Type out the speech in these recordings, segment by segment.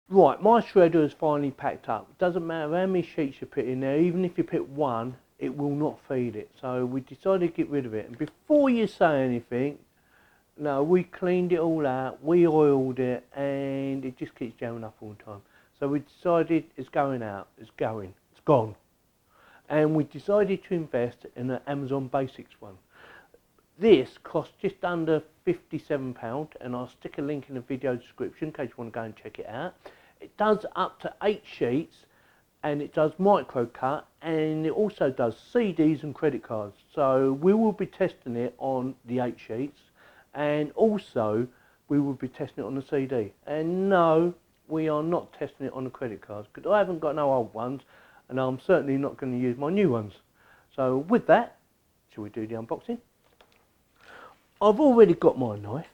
Right, my shredder is finally packed up. Doesn't matter how many sheets you put in there, even if you put one, it will not feed it. So we decided to get rid of it. And before you say anything, no, we cleaned it all out, we oiled it, and it just keeps jamming up all the time. So we decided it's going out, it's gone. And we decided to invest in an Amazon Basics one. This costs just under £57, and I'll stick a link in the video description in case you want to go and check it out. It does up to 8 sheets, and it does micro cut, and it also does CDs and credit cards. So we will be testing it on the 8 sheets, and also we will be testing it on the CD. And no, we are not testing it on the credit cards, because I haven't got no old ones, and I'm certainly not going to use my new ones. So with that, shall we do the unboxing? I've already got my knife,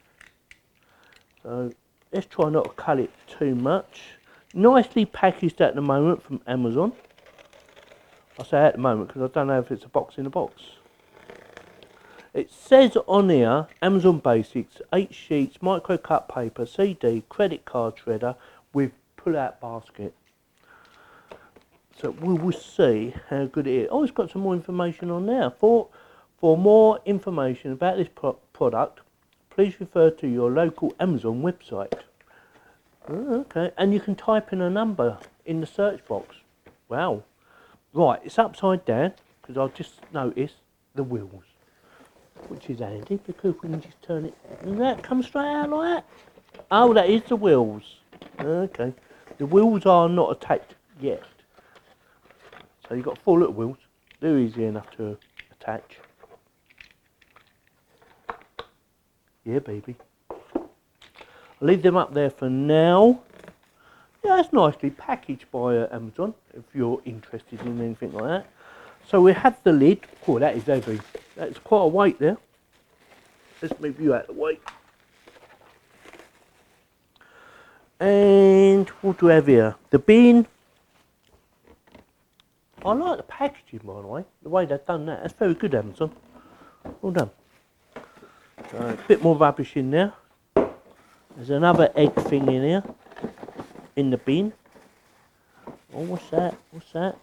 so let's try not to cut it too much. Nicely packaged at the moment from Amazon. I say at the moment because I don't know if it's a box in a box. It says on here, Amazon Basics, 8 sheets, micro cut paper, CD, credit card shredder with pull-out basket. So we will see how good it is. Oh, it's got some more information on there. For more information about this product, please refer to your local Amazon website. Oh, okay, and you can type in a number in the search box. Wow. Right, it's upside down because I've just noticed the wheels, which is handy because we can just turn it and that comes straight out like that. Oh, that is the wheels. Okay, the wheels are not attached yet. So you've got 4 little wheels. They're easy enough to attach. Yeah, baby. I'll leave them up there for now. Yeah, it's nicely packaged by Amazon, if you're interested in anything like that. So we have the lid. Oh, that is heavy. That's quite a weight there. Let's move you out of the way. And what do we have here? The bin. I like the packaging, by the way they've done that. That's very good, Amazon. Well done. So, a bit more rubbish in there. There's another egg thing in here, in the bin. Oh, what's that? What's that?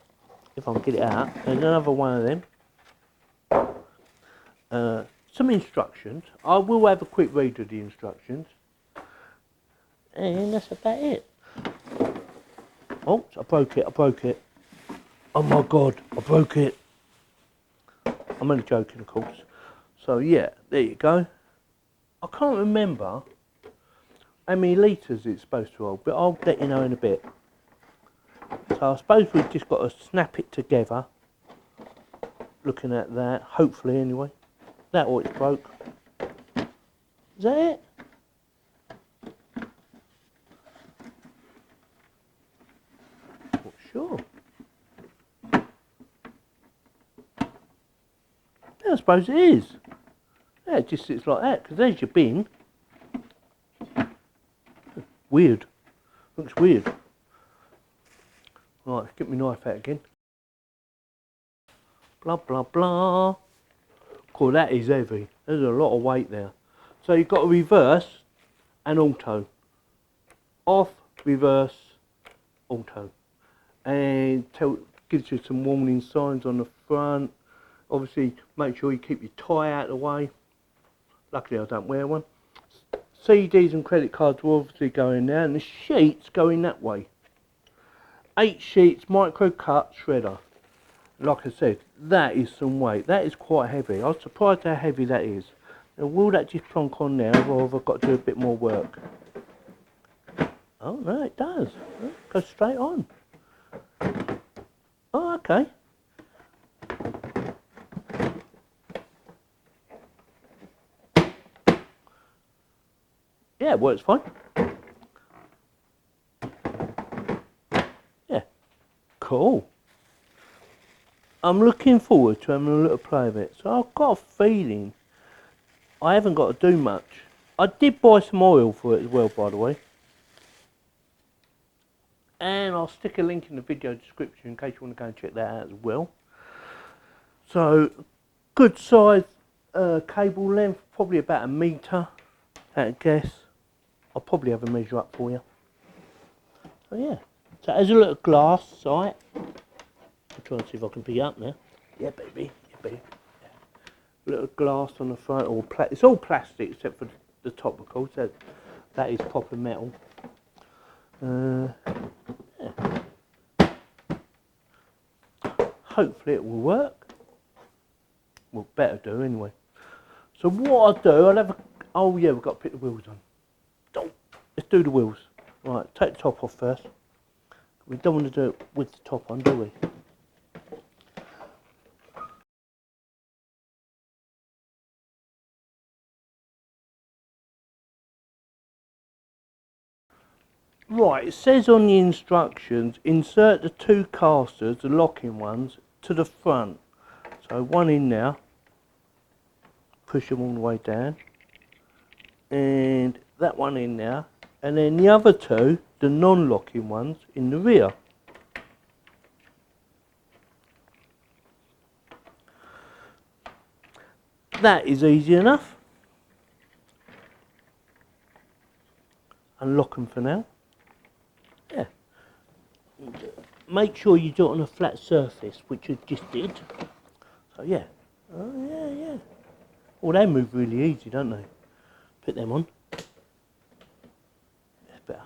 If I can get it out. There's another one of them. Some instructions. I will have a quick read of the instructions. And that's about it. Oh, I broke it. Oh my God, I broke it. I'm only joking, of course. So yeah, there you go. I can't remember how many litres it's supposed to hold, but I'll let you know in a bit. So I suppose we've just got to snap it together. Looking at that, hopefully anyway. That or it's broke. Is that it? Not sure. Yeah, I suppose it is. Yeah, it just sits like that, because there's your bin. Weird. Looks weird. Right, get my knife out again. Blah, blah, blah. Cool, that is heavy. There's a lot of weight there. So you've got a reverse and auto. Off, reverse, auto. And gives you some warning signs on the front. Obviously, make sure you keep your tie out of the way. Luckily, I don't wear one. CDs and credit cards will obviously go in there, and the sheets go in that way. 8 sheets, micro cut shredder. Like I said, that is some weight. That is quite heavy. I was surprised how heavy that is. Now, will that just plonk on there, or have I got to do a bit more work? Oh no, it does. It goes straight on. Oh, okay. Yeah, it works fine. Yeah, cool. I'm looking forward to having a little play of it. So I've got a feeling I haven't got to do much. I did buy some oil for it as well, by the way. And I'll stick a link in the video description in case you want to go and check that out as well. So, good size cable length, probably about 1 metre, I guess. I'll probably have a measure up for you. So yeah, so as a little glass sight, I'll try and see if I can pick it up now. Yeah, baby, yeah, baby. Yeah. Little glass on the front, or it's all plastic except for the top, of course. That is proper metal. Yeah. Hopefully it will work. Well, better do anyway. So what I'll do, I'll have a. Oh yeah, we've got to put the wheels on. Oh, let's do the wheels. Right, take the top off first. We don't want to do it with the top on, do we? Right, it says on the instructions, insert the two casters, the locking ones, to the front. So one in now, push them all the way down, and that one in now, and then the other two, the non-locking ones, in the rear. That is easy enough. Unlock them for now. Yeah. Make sure you do it on a flat surface, which you just did. So yeah. Oh yeah, yeah. Well, they move really easy, don't they? Put them on. That's better.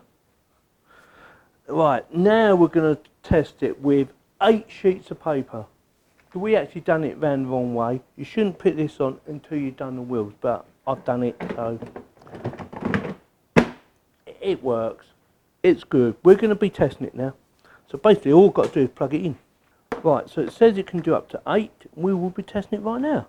Right, now we're going to test it with 8 sheets of paper. We actually done it round the wrong way. You shouldn't put this on until you've done the wheels, but I've done it, so it works. It's good. We're going to be testing it now. So basically all we've got to do is plug it in. Right, so it says it can do up to 8. We will be testing it right now.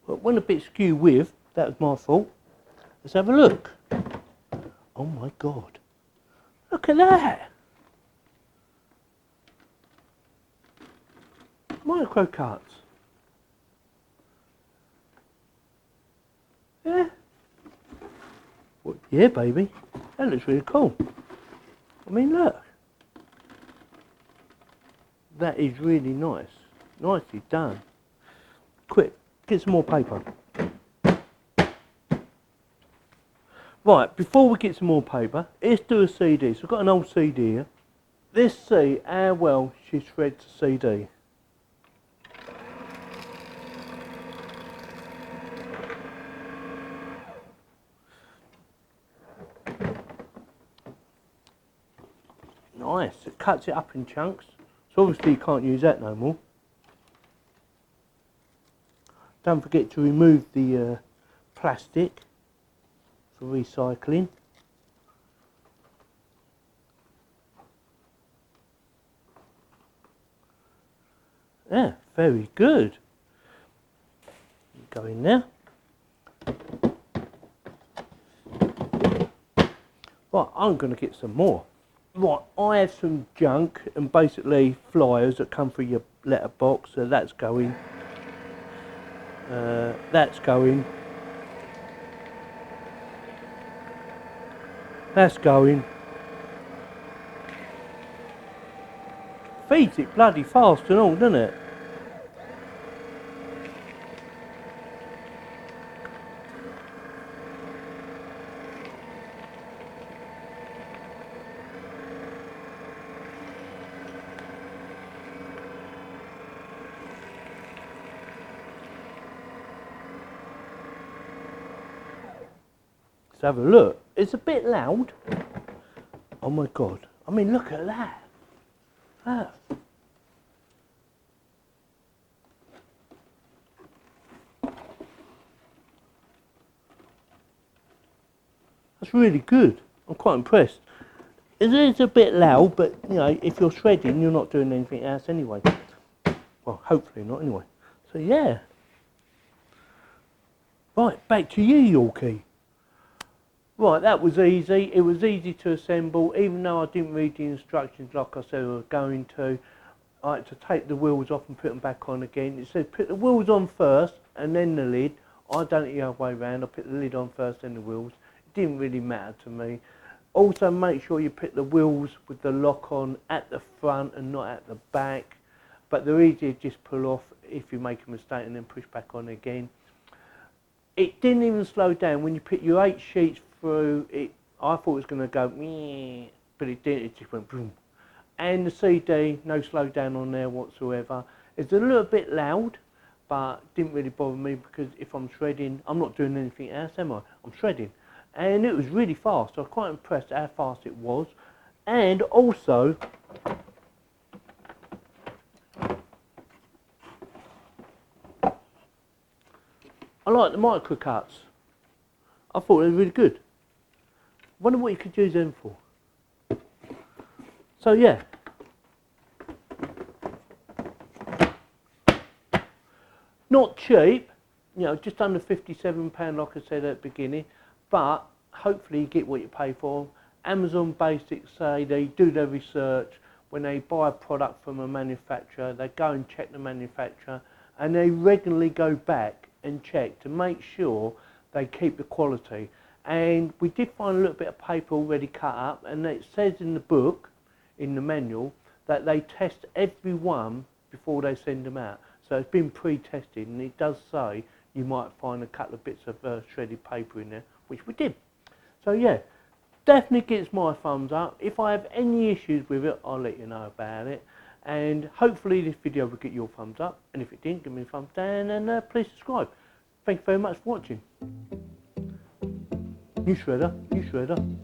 But went a bit skew with, that was my fault. Let's have a look. Oh my God. Look at that. Micro cuts. Yeah. Well, yeah, baby. That looks really cool. I mean, look. That is really nice. Nicely done. Quick, get some more paper. Right, before we get some more paper, let's do a CD. So we've got an old CD here. Let's see how well she shreds a CD. Nice, it cuts it up in chunks. So obviously you can't use that no more. Don't forget to remove the plastic for recycling. Yeah, very good. Go in there. Right, I'm going to get some more. Right, I have some junk and basically flyers that come through your letterbox, so that's going. That's going. That's going. Feeds it bloody fast and all, doesn't it? Let's have a look. It's a bit loud. Oh my God. I mean, look at that. Look. That's really good. I'm quite impressed. It is a bit loud, but you know, if you're shredding, you're not doing anything else anyway. Well, hopefully not anyway. So yeah. Right, back to you, Yorkie. Right, that was easy. It was easy to assemble, even though I didn't read the instructions like I said I was going to. I had to take the wheels off and put them back on again. It said put the wheels on first and then the lid. I done it the other way round. I put the lid on first, then the wheels. It didn't really matter to me. Also, make sure you put the wheels with the lock on at the front and not at the back. But they're easy to just pull off if you make a mistake and then push back on again. It didn't even slow down. When you put your 8 sheets through, I thought it was going to go, meh, but it didn't. It just went boom. And the CD, no slow down on there whatsoever. It's a little bit loud, but didn't really bother me because if I'm shredding, I'm not doing anything else, am I? I'm shredding. And it was really fast. I was quite impressed at how fast it was. And also, I like the micro cuts. I thought they were really good. Wonder what you could use them for. So yeah. Not cheap, you know, just under £57 like I said at the beginning, but hopefully you get what you pay for. Amazon Basics say they do their research. When they buy a product from a manufacturer, they go and check the manufacturer, and they regularly go back and check to make sure they keep the quality. And we did find a little bit of paper already cut up, and it says in the book, in the manual, that they test every one before they send them out. So it's been pre-tested, and it does say you might find a couple of bits of shredded paper in there, which we did. So yeah, definitely gets my thumbs up. If I have any issues with it, I'll let you know about it. And hopefully this video will get your thumbs up. And if it didn't, give me a thumbs down, and please subscribe. Thank you very much for watching. You shredder, you shredder.